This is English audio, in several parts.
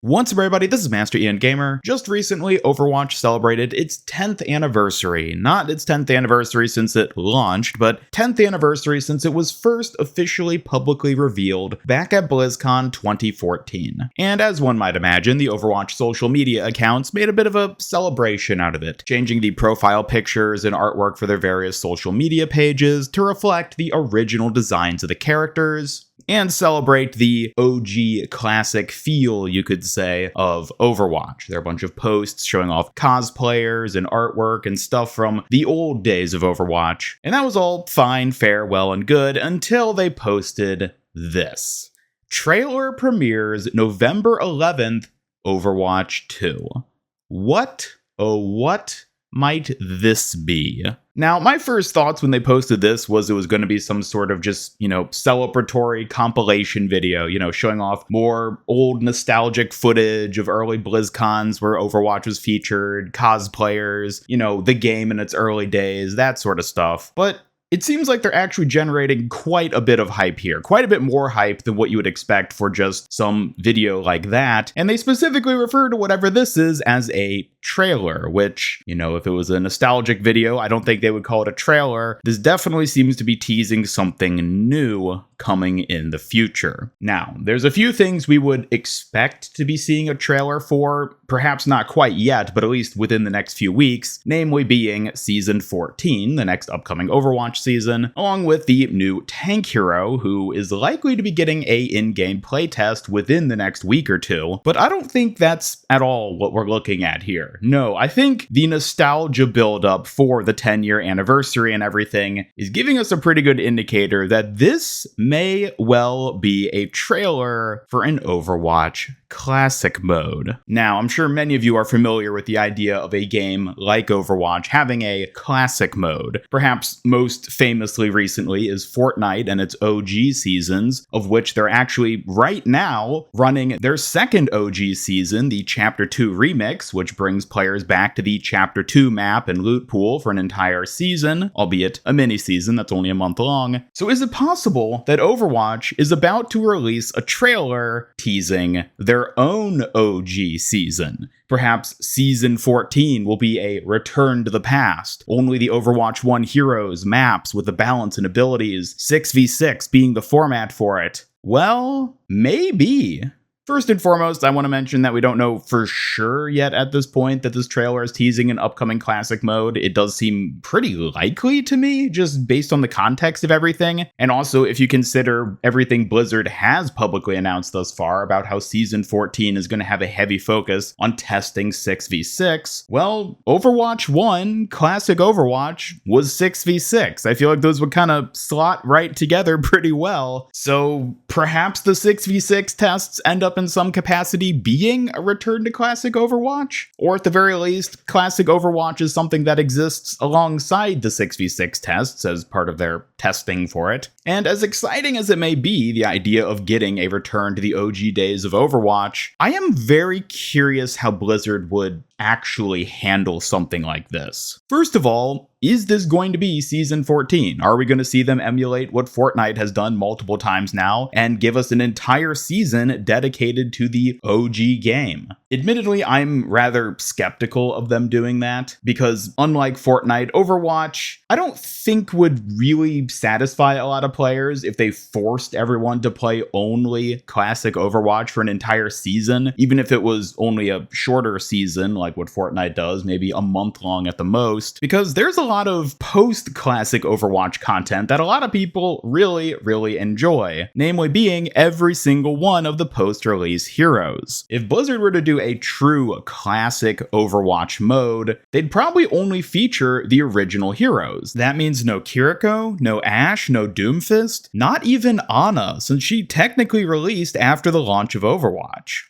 What's up everybody, this is Master Ian Gamer. Just recently, Overwatch celebrated its 10th anniversary. Not its 10th anniversary since it launched, but 10th anniversary since it was first officially publicly revealed back at BlizzCon 2014. And as one might imagine, the Overwatch social media accounts made a bit of a celebration out of it, changing the profile pictures and artwork for their various social media pages to reflect the original designs of the characters, and celebrate the OG classic feel, you could say, of Overwatch. There are a bunch of posts showing off cosplayers and artwork and stuff from the old days of Overwatch. And that was all fine, fair, well, and good until they posted this. Trailer premieres November 11th, Overwatch 2. What, oh what might this be? Now, my first thoughts when they posted this was it was going to be some sort of just, celebratory compilation video, showing off more old nostalgic footage of early BlizzCons where Overwatch was featured, cosplayers, the game in its early days, that sort of stuff. But it seems like they're actually generating quite a bit of hype here, quite a bit more hype than what you would expect for just some video like that. And they specifically refer to whatever this is as a trailer, which, if it was a nostalgic video, I don't think they would call it a trailer. This definitely seems to be teasing something new coming in the future. Now, there's a few things we would expect to be seeing a trailer for, perhaps not quite yet, but at least within the next few weeks, namely being Season 14, the next upcoming Overwatch season, along with the new tank hero, who is likely to be getting a in-game playtest within the next week or two. But I don't think that's at all what we're looking at here. No, I think the nostalgia buildup for the 10-year anniversary and everything is giving us a pretty good indicator that this may well be a trailer for an Overwatch Classic Mode. Now, I'm sure many of you are familiar with the idea of a game like Overwatch having a Classic Mode. Perhaps most famously recently is Fortnite and its OG seasons, of which they're actually right now running their second OG season, the Chapter 2 Remix, which brings players back to the Chapter 2 map and loot pool for an entire season, albeit a mini season that's only a month long. So is it possible that Overwatch is about to release a trailer teasing their own OG season? Perhaps Season 14 will be a return to the past, only the Overwatch 1 heroes, maps with the balance and abilities, 6v6 being the format for it. Well, maybe. First and foremost, I want to mention that we don't know for sure yet at this point that this trailer is teasing an upcoming Classic Mode. It does seem pretty likely to me, just based on the context of everything. And also, if you consider everything Blizzard has publicly announced thus far about how Season 14 is going to have a heavy focus on testing 6v6, well, Overwatch 1, Classic Overwatch, was 6v6. I feel like those would kind of slot right together pretty well. So perhaps the 6v6 tests end up in some capacity being a return to Classic Overwatch, or at the very least, Classic Overwatch is something that exists alongside the 6v6 tests as part of their testing for it. And as exciting as it may be, the idea of getting a return to the OG days of Overwatch, I am very curious how Blizzard would actually handle something like this. First of all, is this going to be Season 14? Are we going to see them emulate what Fortnite has done multiple times now and give us an entire season dedicated to the OG game? Admittedly, I'm rather skeptical of them doing that because unlike Fortnite, Overwatch, I don't think would really satisfy a lot of players if they forced everyone to play only Classic Overwatch for an entire season, even if it was only a shorter season like what Fortnite does, maybe a month long at the most, because there's a lot of post-Classic Overwatch content that a lot of people really, really enjoy, namely being every single one of the post-release heroes. If Blizzard were to do a true Classic Overwatch mode, they'd probably only feature the original heroes. That means no Kiriko, no Ashe, no Doomfist, not even Ana, since she technically released after the launch of Overwatch.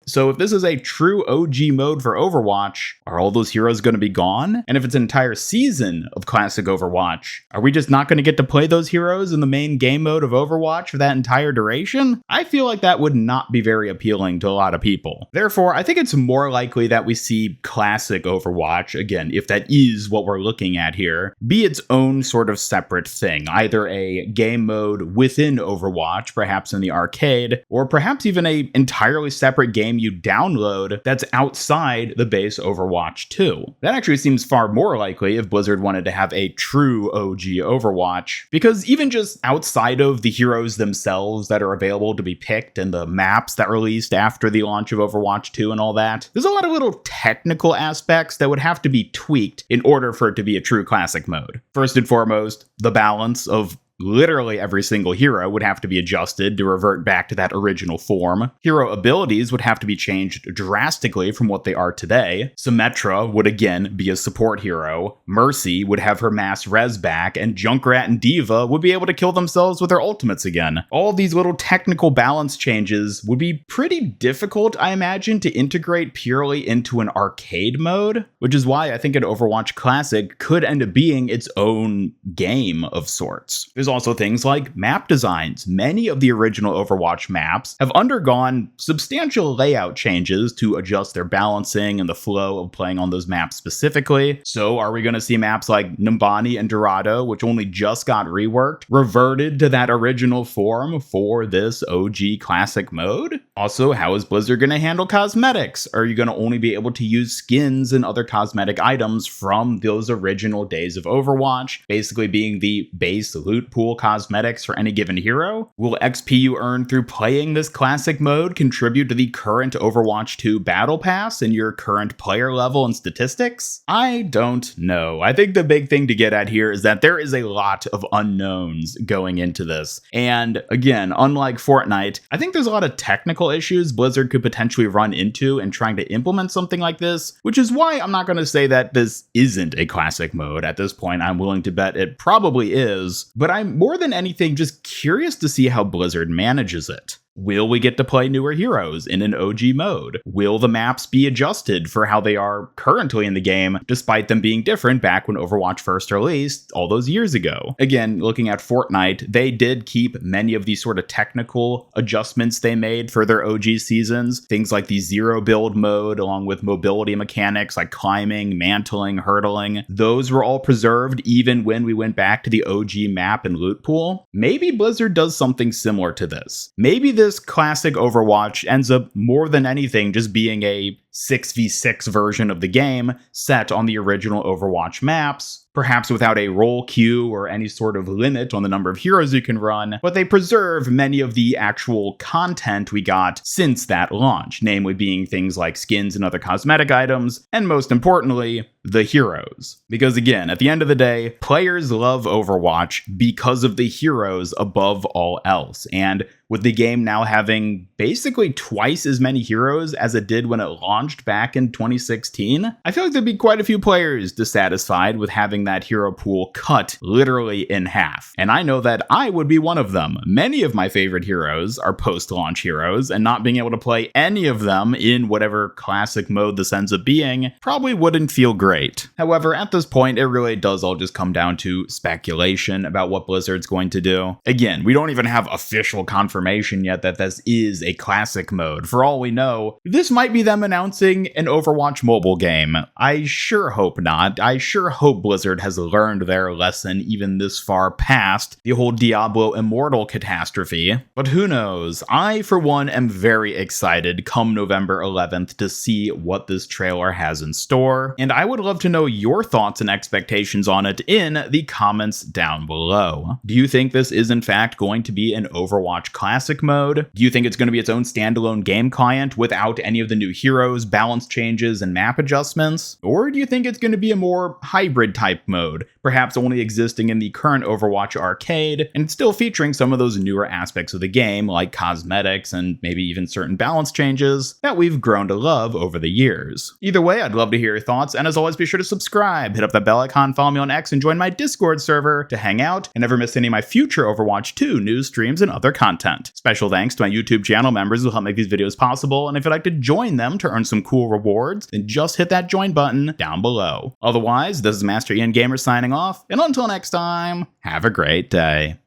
So if this is a true OG mode for Overwatch, are all those heroes going to be gone? And if it's an entire season of Classic Overwatch, are we just not going to get to play those heroes in the main game mode of Overwatch for that entire duration? I feel like that would not be very appealing to a lot of people. Therefore, I think it's more likely that we see Classic Overwatch, again, if that is what we're looking at here, be its own sort of separate thing, either a game mode within Overwatch, perhaps in the arcade, or perhaps even an entirely separate game game you download that's outside the base Overwatch 2. That actually seems far more likely if Blizzard wanted to have a true OG Overwatch, because even just outside of the heroes themselves that are available to be picked and the maps that released after the launch of Overwatch 2 and all that, there's a lot of little technical aspects that would have to be tweaked in order for it to be a true classic mode. First and foremost, the balance of literally every single hero would have to be adjusted to revert back to that original form. Hero abilities would have to be changed drastically from what they are today. Symmetra would again be a support hero. Mercy would have her mass res back, and Junkrat and Diva would be able to kill themselves with their ultimates again. All of these little technical balance changes would be pretty difficult, I imagine, to integrate purely into an arcade mode, which is why I think an Overwatch Classic could end up being its own game of sorts. There's also things like map designs. Many of the original Overwatch maps have undergone substantial layout changes to adjust their balancing and the flow of playing on those maps specifically. So are we going to see maps like Numbani and Dorado, which only just got reworked, reverted to that original form for this OG Classic mode? Also, how is Blizzard going to handle cosmetics? Are you going to only be able to use skins and other cosmetic items from those original days of Overwatch, basically being the base loot pool cosmetics for any given hero? Will XP you earn through playing this classic mode contribute to the current Overwatch 2 battle pass and your current player level and statistics? I don't know. I think the big thing to get at here is that there is a lot of unknowns going into this. And again, unlike Fortnite, I think there's a lot of technical issues Blizzard could potentially run into in trying to implement something like this, which is why I'm not going to say that this isn't a classic mode. At this point, I'm willing to bet it probably is, but I'm more than anything just curious to see how Blizzard manages it. Will we get to play newer heroes in an OG mode? Will the maps be adjusted for how they are currently in the game, despite them being different back when Overwatch first released all those years ago? Again, looking at Fortnite, they did keep many of these sort of technical adjustments they made for their OG seasons. Things like the zero build mode, along with mobility mechanics like climbing, mantling, hurdling. Those were all preserved even when we went back to the OG map and loot pool. Maybe Blizzard does something similar to this. Maybe this classic Overwatch ends up more than anything just being a 6v6 version of the game set on the original Overwatch maps, perhaps without a role queue or any sort of limit on the number of heroes you can run, but they preserve many of the actual content we got since that launch, namely being things like skins and other cosmetic items, and most importantly, the heroes. Because again, at the end of the day, players love Overwatch because of the heroes above all else, and with the game now having basically twice as many heroes as it did when it launched back in 2016, I feel like there'd be quite a few players dissatisfied with having that hero pool cut literally in half. And I know that I would be one of them. Many of my favorite heroes are post-launch heroes, and not being able to play any of them in whatever classic mode this ends up being probably wouldn't feel great. However, at this point, it really does all just come down to speculation about what Blizzard's going to do. Again, we don't even have official confirmation yet that this is a classic mode. For all we know, this might be them announcing an Overwatch mobile game. I sure hope not. I sure hope Blizzard has learned their lesson even this far past the whole Diablo Immortal catastrophe. But who knows? I, for one, am very excited come November 11th to see what this trailer has in store, and I would love to know your thoughts and expectations on it in the comments down below. Do you think this is in fact going to be an Overwatch Classic mode? Do you think it's going to be its own standalone game client without any of the new heroes, balance changes, and map adjustments? Or do you think it's going to be a more hybrid type mode, perhaps only existing in the current Overwatch arcade, and still featuring some of those newer aspects of the game, like cosmetics and maybe even certain balance changes that we've grown to love over the years? Either way, I'd love to hear your thoughts, and as always, be sure to subscribe, hit up that bell icon, follow me on X, and join my Discord server to hang out and never miss any of my future Overwatch 2 news streams and other content. Special thanks to my YouTube channel members who help make these videos possible, and if you'd like to join them to earn some cool rewards, then just hit that join button down below. Otherwise, this is Master Ian Gamer signing off, and until next time, have a great day.